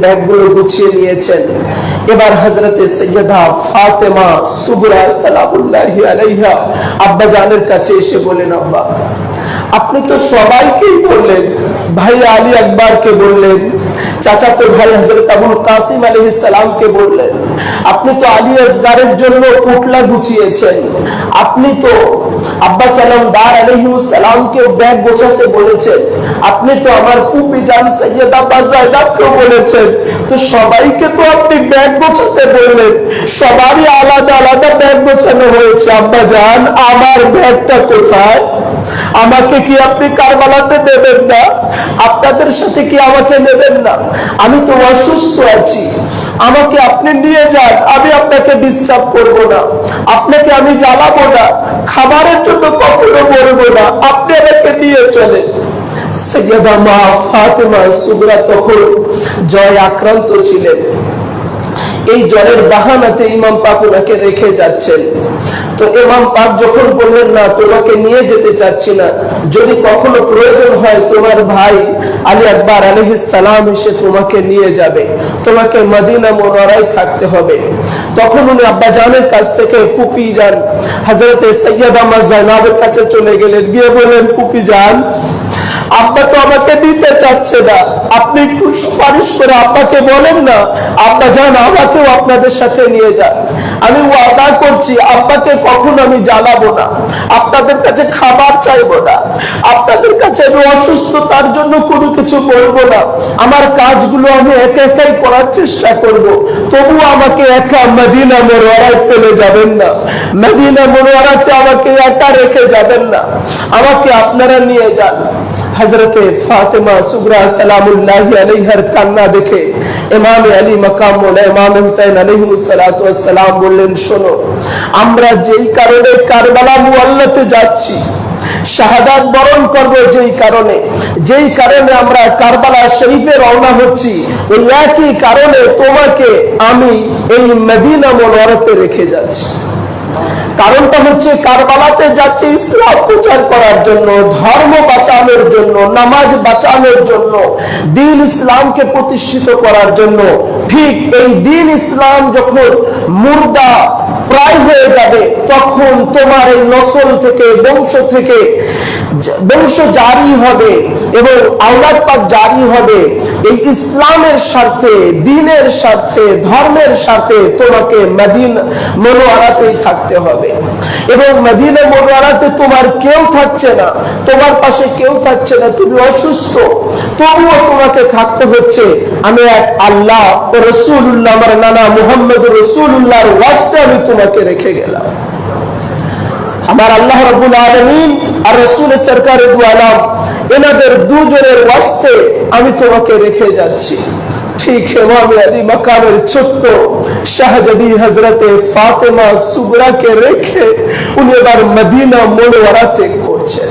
ব্যাগগুলো গুছিয়ে নিয়েছেন। এবার হযরতে সাইয়্যিদা ফাতেমা সুগরা সালামুল্লাহি আলাইহা আব্বা জানের কাছে এসে বলেন, আব্বা আপনি তো সবাইকেই বললেন, ভাই আলী আকবরকে বললেন, চাচাতো ভাই হযরত আবুল কাসিম আলাইহিস সালামকে বললেন, আপনি তো আলী আসগারের জন্য পোটলা গুছিয়েছেন, আপনি তো আব্বা সালামদার আলাইহিস সালামকে ব্যাগ গোছাতে বলেছেন, আপনি তো আমার ফুপি জান সৈয়দা জায়নাবকে বলেছেন, তো সবাইকে তো আপনি ব্যাগ গোছাতে বললেন, সবারই আলাদা আলাদা ব্যাগ গোছানো হয়েছে। আব্বা জান আমার ব্যাগটা কোথায়? আমাকে কি আপনি কারবালাতে দেবেন না? আপনাদের সাথে কি আমাকে নেবেন না? আমি তো অসুস্থ আছি, আমাকে আপনি নিয়ে যান, আমি আপনাকে ডিস্টার্ব করব না, আপনাকে আমি জ্বালাবো না, খাবারের জন্য কখনো বলবো না, আপনি আমাকে নিয়ে চলেন। সৈয়দা মা ফাতেমা সুগরা তখন জয় আক্রান্ত ছিলেন। এই জ্বরের বাহানাতে ইমাম পাক ওনাকে রেখে যাচ্ছেন। তো ইমাম পাক যখন বললেন, না তোমাকে নিয়ে যেতে চাচ্ছি না, যদি কখনো প্রয়োজন হয় তোমার ভাই আলী আকবর আলাইহিস সালাম এসে তোমাকে নিয়ে যাবে, তোমাকে মদিনা মুনাওয়ারায় থাকতে হবে। তখন উনি আব্বা জানের কাছ থেকে ফুফি জান হযরতে সাইয়্যিদা মা জায়নাবের কাছে চলে গেলেন, গিয়ে বললেন, ফুফি জান আব্বা তো আমাকে নিতে চাচ্ছে না, আপনি একটু সুপারিশ করে আব্বাকে বলেন না, আব্বা জান আমাকেও আপনাদের সাথে নিয়ে যান, আমি ওয়াদা করছি আব্বাকে কখনো আমি জ্বালাবো না, আপনাদের কাছে খাবার চাইবো না, আপনাদের কাছে আমি অসুস্থতার জন্য কোনো কিছু বলবো না, আমার কাজগুলো আমি একা একাই করার চেষ্টা করব, তবু আমাকে একা মদিনা মুনাওয়ারায় ফেলে যাবেন না, মদিনা মুনাওয়ারাতে আমাকে একা রেখে যাবেন না, আমাকে আপনারা নিয়ে যান। হযরতে ফাতেমা সুগরা সালামুল্লাহি আলাইহার কান্না দেখে ইমাম আলী মাকাম ওয়ালা ইমাম হুসাইন আলাইহিস সালাতু ওয়াস সালাম বললেন, শোনো আমরা যেই কারণে কারবালা মুআল্লাতে যাচ্ছি, শাহাদাত বরণ করব, যেই কারণে আমরা কারবালা শরীফে রওনা হচ্ছি, ওই একই কারণে তোমাকে আমি এই মদিনা মুনাওয়ারাতে রেখে যাচ্ছি। কারণটা হচ্ছে কারবালাতে যাচ্ছে ইসলাম প্রচার করার জন্য, ধর্ম বাঁচানোর জন্য, নামাজ বাঁচানোর জন্য, দ্বীন ইসলামকে প্রতিষ্ঠিত করার জন্য। ঠিক এই দ্বীন ইসলাম যখন মুর্দা প্রায় হয়ে যাবে, তখন তোমার এই নসল থেকে বংশ জারি হবে এবং আওলাদ পাক জারি হবে। এই ইসলামের স্বার্থে, দ্বীনের স্বার্থে, ধর্মের স্বার্থে তোমাকে মদিনা মুনাওয়ারাতেই থাকতে হবে। এবং মদিনা মুনাওয়ারাতে তোমার কেউ থাকছে না, তোমার পাশে কেউ থাকছে না, তুমি অসুস্থ, তবুও তোমাকে থাকতে হচ্ছে। আমি এক আল্লাহ ও রাসূলুল্লাহ, আমার নানা মুহাম্মদুর রাসূলুল্লাহর ওয়াস্তে আমি তোমাকে রেখে গেলাম। আমার আল্লাহ রাব্বুল আলামিন আর রাসূল সরকারে দু আলম এনাদের দুজনের ওয়াস্তে আমি তোমাকে রেখে যাচ্ছি। ঠিক ইমাম আলী মাকামের ছোট্ট শাহজাদি হযরতে ফাতেমা সুগরাকে রেখে উনি এবার মদিনা মুনাওয়ারাতে করছেন।